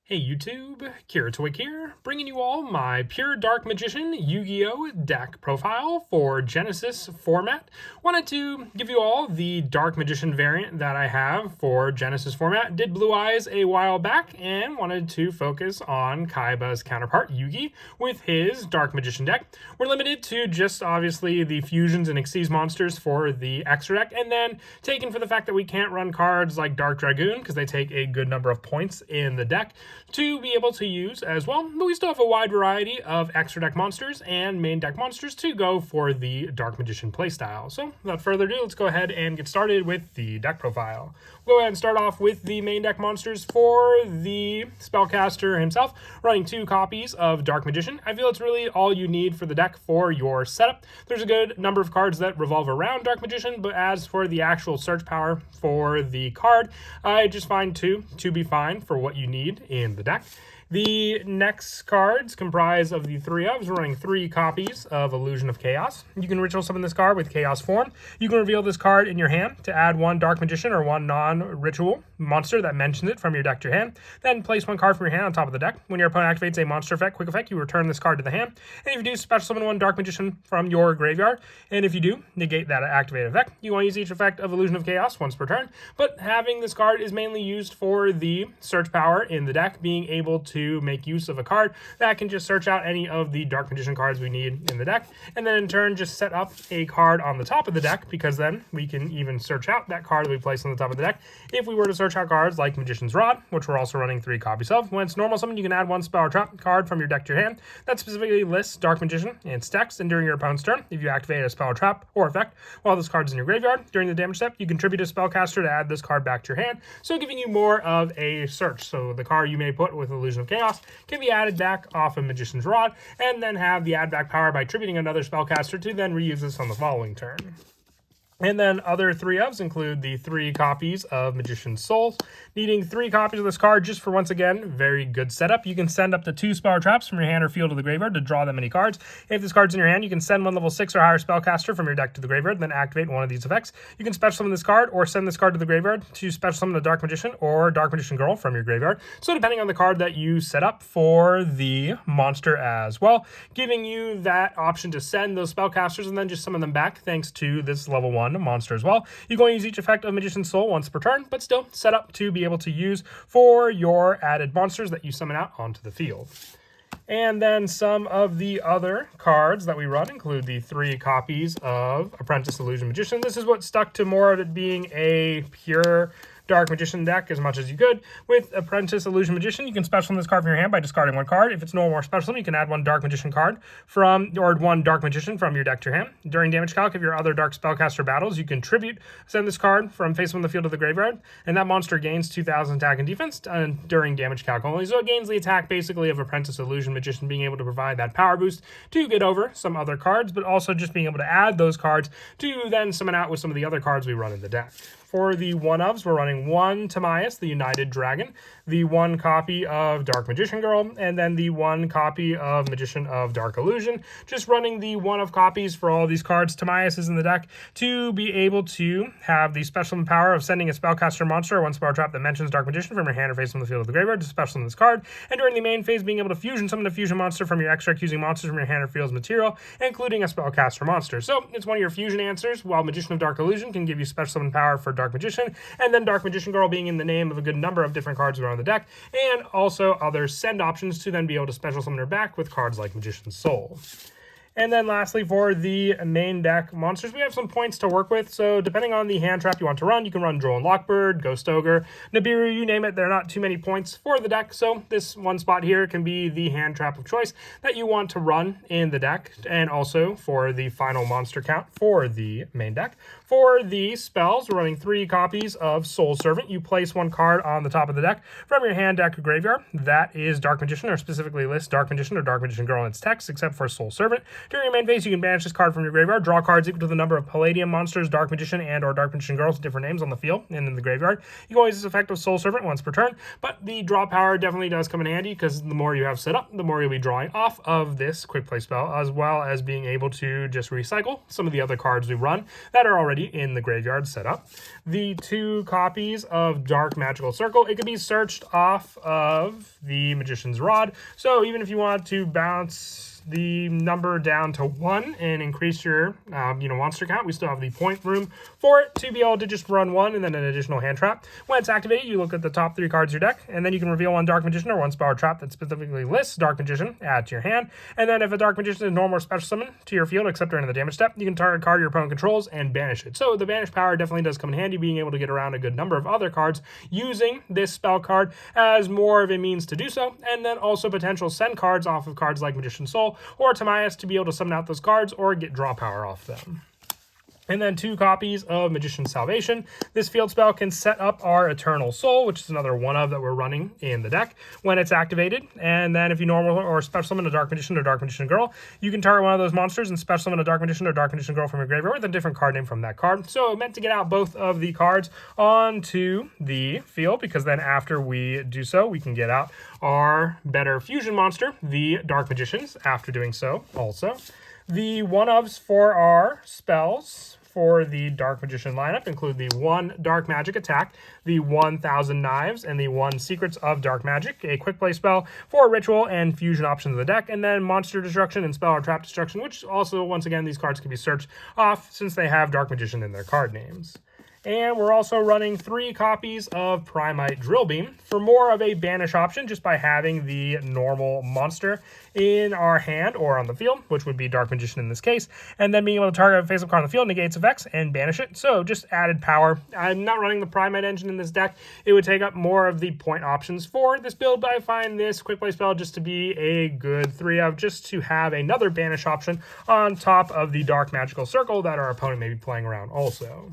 Hey YouTube, Kiritwig here, bringing you all my Pure Dark Magician Yu-Gi-Oh! Deck profile for Genesys format. Wanted to give you all the Dark Magician variant that I have for Genesys format. Did Blue Eyes a while back and wanted to focus on Kaiba's counterpart, Yugi, with his Dark Magician deck. We're limited to just obviously the fusions and Xyz monsters for the extra deck, and then taken for the fact that we can't run cards like Dark Dragoon because they take a good number of points in the deck to be able to use as well. But we still have a wide variety of extra deck monsters and main deck monsters to go for the Dark Magician playstyle. So without further ado, let's go ahead and get started with the deck profile. We'll go ahead and start off with the main deck monsters for the spellcaster himself, running 2 copies of Dark Magician. I feel it's really all you need for the deck for your setup. There's a good number of cards that revolve around Dark Magician, but as for the actual search power for the card, I just find 2 to be fine for what you need in the deck. The next cards comprise of the 3 ofs, running 3 copies of Illusion of Chaos. You can ritual summon this card with Chaos form. You can reveal this card in your hand to add 1 Dark Magician or 1 non-ritual monster that mentions it from your deck to your hand. Then place 1 card from your hand on top of the deck. When your opponent activates a monster effect, quick effect, you return this card to the hand. And if you do, special summon 1 Dark Magician from your graveyard. And if you do, negate that activated effect. You want to use each effect of Illusion of Chaos once per turn. But having this card is mainly used for the search power in the deck, being able to make use of a card that can just search out any of the Dark Magician cards we need in the deck, and then in turn just set up a card on the top of the deck, because then we can even search out that card that we place on the top of the deck if we were to search out cards like Magician's Rod, which we're also running 3 copies of. When it's normal summon, you can add 1 spell or trap card from your deck to your hand that specifically lists Dark Magician and its text, and during your opponent's turn, if you activate a spell or trap or effect while this card's in your graveyard, during the damage step, you contribute a spellcaster to add this card back to your hand, so giving you more of a search. So the card you may put with Illusion of Chaos can be added back off of Magician's Rod, and then have the add back power by attributing another spellcaster to then reuse this on the following turn. And then other 3 ofs include the 3 copies of Magician's Soul. Needing 3 copies of this card just for, once again, very good setup. You can send up to 2 spell or traps from your hand or field to the graveyard to draw that many cards. If this card's in your hand, you can send 1 level 6 or higher spellcaster from your deck to the graveyard, then activate one of these effects. You can special summon this card or send this card to the graveyard to special summon a Dark Magician or Dark Magician Girl from your graveyard. So depending on the card that you set up for the monster as well, giving you that option to send those spellcasters and then just summon them back thanks to this level 1 monster as well. You're going to use each effect of Magician's Soul once per turn, but still set up to be able to use for your added monsters that you summon out onto the field. And then some of the other cards that we run include the 3 copies of Apprentice Illusion Magician. This is what stuck to more of it being a pure Dark Magician deck as much as you could. With Apprentice Illusion Magician, you can special summon this card from your hand by discarding 1 card. If it's no more special summon, you can add 1 Dark Magician card from, or 1 Dark Magician from your deck to your hand. During damage calc of your other Dark Spellcaster battles, you contribute, send this card from face on the field to the graveyard, and that monster gains 2,000 attack and defense during damage calc only. So it gains the attack basically of Apprentice Illusion Magician, being able to provide that power boost to get over some other cards, but also just being able to add those cards to then summon out with some of the other cards we run in the deck. For the 1-ofs, we're running 1 Timaeus, the United Dragon, the 1 copy of Dark Magician Girl, and then the 1 copy of Magician of Dark Illusion. Just running the 1-of copies for all these cards. Timaeus is in the deck to be able to have the special power of sending a spellcaster monster or 1 spell trap that mentions Dark Magician from your hand or face on the field of the graveyard to special summon this card. And during the main phase, being able to fusion summon a fusion monster from your extra using monsters from your hand or field's material, including a spellcaster monster. So it's one of your fusion answers, while Magician of Dark Illusion can give you special summon power for Dark Magician, and then Dark Magician Girl being in the name of a good number of different cards around the deck, and also other send options to then be able to special summon her back with cards like Magician's Soul. And then lastly, for the main deck monsters, we have some points to work with. So depending on the hand trap you want to run, you can run Droll and Lockbird, Ghost Ogre, Nibiru, you name it. There are not too many points for the deck. So this one spot here can be the hand trap of choice that you want to run in the deck, and also for the final monster count for the main deck. For the spells, we're running 3 copies of Soul Servant. You place 1 card on the top of the deck from your hand, deck, or graveyard. That is Dark Magician, or specifically lists Dark Magician or Dark Magician Girl in its text, except for Soul Servant. During your main phase, you can banish this card from your graveyard. Draw cards equal to the number of Palladium monsters, Dark Magician, and or Dark Magician Girls with different names on the field and in the graveyard. You can always use this effect with Soul Servant once per turn, but the draw power definitely does come in handy because the more you have set up, the more you'll be drawing off of this quick play spell, as well as being able to just recycle some of the other cards we run that are already in the graveyard set up. The 2 copies of Dark Magical Circle, it can be searched off of the Magician's Rod, so even if you want to bounce the number down to 1 and increase your monster count, we still have the point room for it to be able to just run 1 and then an additional hand trap. When it's activated, you look at the top 3 cards of your deck, and then you can reveal 1 Dark Magician or 1 spell or trap that specifically lists Dark Magician, add to your hand. And then if a Dark Magician is normal or special summon to your field except during the damage step, you can target a card your opponent controls and banish it. So the banish power definitely does come in handy, being able to get around a good number of other cards using this spell card as more of a means to do so, and then also potential send cards off of cards like Magician's Soul or Timaeus to be able to summon out those cards or get draw power off them. And then 2 copies of Magician's Salvation. This field spell can set up our Eternal Soul, which is another one of that we're running in the deck when it's activated. And then if you normal or special summon a Dark Magician or Dark Magician Girl, you can target one of those monsters and special summon a Dark Magician or Dark Magician Girl from your graveyard with a different card name from that card. So meant to get out both of the cards onto the field, because then after we do so, we can get out our better fusion monster, the Dark Magicians, after doing so also. The one-ofs for our spells for the Dark Magician lineup include the 1 Dark Magic Attack, the 1,000 Knives, and the 1 Secrets of Dark Magic, a quick play spell for ritual and fusion options of the deck, and then Monster Destruction and Spell or Trap Destruction, which also, once again, these cards can be searched off since they have Dark Magician in their card names. And we're also running 3 copies of Primite Drill Beam for more of a banish option, just by having the normal monster in our hand or on the field, which would be Dark Magician in this case, and then being able to target a face-up card on the field, negates effects, and banish it. So just added power. I'm not running the Primite engine in this deck. It would take up more of the point options for this build, but I find this quick play spell just to be a good 3 of, just to have another banish option on top of the Dark Magical Circle that our opponent may be playing around also.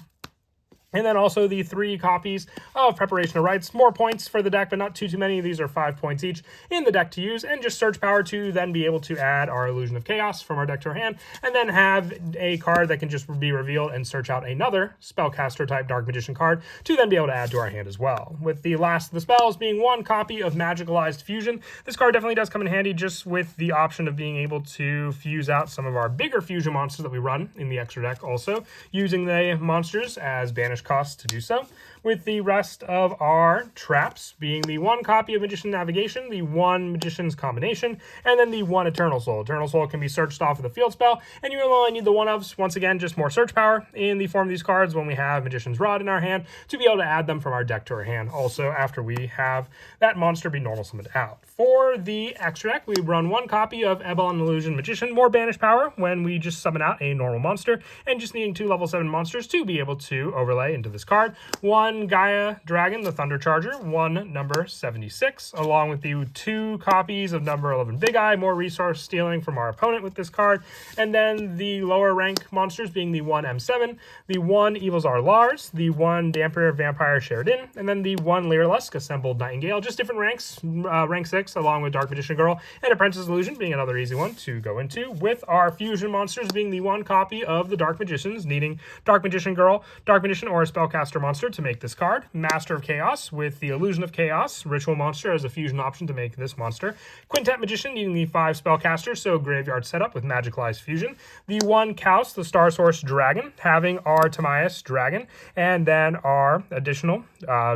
And then also the 3 copies of Preparation of Rites. More points for the deck, but not too many. These are 5 points each in the deck to use. And just search power to then be able to add our Illusion of Chaos from our deck to our hand. And then have a card that can just be revealed and search out another Spellcaster type Dark Magician card to then be able to add to our hand as well. With the last of the spells being 1 copy of Magicalized Fusion. This card definitely does come in handy just with the option of being able to fuse out some of our bigger fusion monsters that we run in the extra deck also, using the monsters as banished cost to do so, with the rest of our traps being the 1 copy of Magician Navigation, the 1 Magician's Combination, and then the 1 Eternal Soul. Eternal Soul can be searched off with a field spell, and you will only need the 1-ofs, once again, just more search power in the form of these cards when we have Magician's Rod in our hand to be able to add them from our deck to our hand, also after we have that monster be normal summoned out. For the extra deck, we run 1 copy of Ebon Illusion Magician, more banish power when we just summon out a normal monster, and just needing 2 level 7 monsters to be able to overlay into this card. 1 Gaia Dragon, the Thunder Charger, 1 number 76, along with the 2 copies of number 11 Big Eye, more resource stealing from our opponent with this card, and then the lower rank monsters being the 1 M7, the 1 Evilzar Lars, the 1 Dampier Vampire Sheridan, and then the 1 Leerlusk Assembled Nightingale, just different ranks, rank 6, along with Dark Magician Girl and Apprentice Illusion being another easy one to go into, with our fusion monsters being the 1 copy of the Dark Magicians, needing Dark Magician Girl, Dark Magician, or a Spellcaster monster to make this card. Master of Chaos with the Illusion of Chaos, Ritual monster as a fusion option to make this monster. Quintet Magician needing the 5 Spellcaster, so graveyard setup with Magicalized Fusion. The 1 Kaus, the Star Source Dragon, having our Timaeus Dragon, and then our additional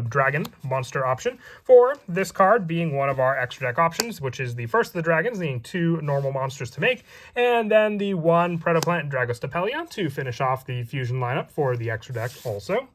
Dragon monster option for this card being one of our extra deck options, which is the first of the dragons, needing 2 normal monsters to make, and then the 1 Predoplant Dragostapelia to finish off the fusion lineup for the extra deck also.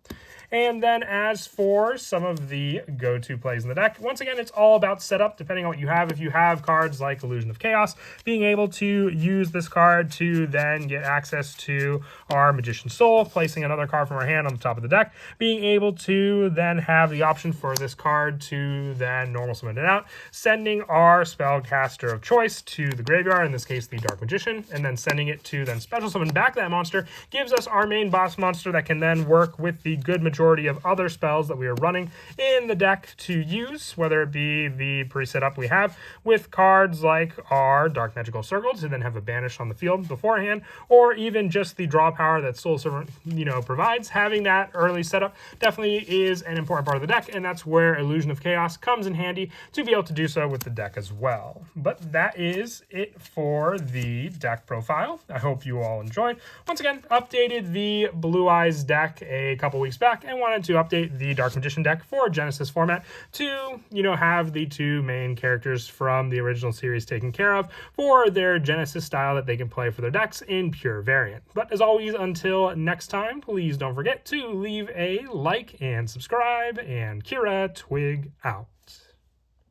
And then as for some of the go-to plays in the deck, once again, it's all about setup, depending on what you have. If you have cards like Illusion of Chaos, being able to use this card to then get access to our Magician's Soul, placing another card from our hand on the top of the deck, being able to then have the option for this card to then normal summon it out, sending our Spellcaster of choice to the graveyard, in this case the Dark Magician, and then sending it to then special summon back that monster, gives us our main boss monster that can then work with the good Magician majority of other spells that we are running in the deck to use, whether it be the pre-setup we have with cards like our Dark Magical Circle to then have a banish on the field beforehand, or even just the draw power that Soul Servant, provides. Having that early setup definitely is an important part of the deck, and that's where Illusion of Chaos comes in handy to be able to do so with the deck as well. But that is it for the deck profile. I hope you all enjoyed. Once again, updated the Blue Eyes deck a couple weeks back and wanted to update the Dark Magician deck for Genesys format to, have the two main characters from the original series taken care of for their Genesys style that they can play for their decks in pure variant. But as always, until next time, please don't forget to leave a like and subscribe, and Kira Twig out.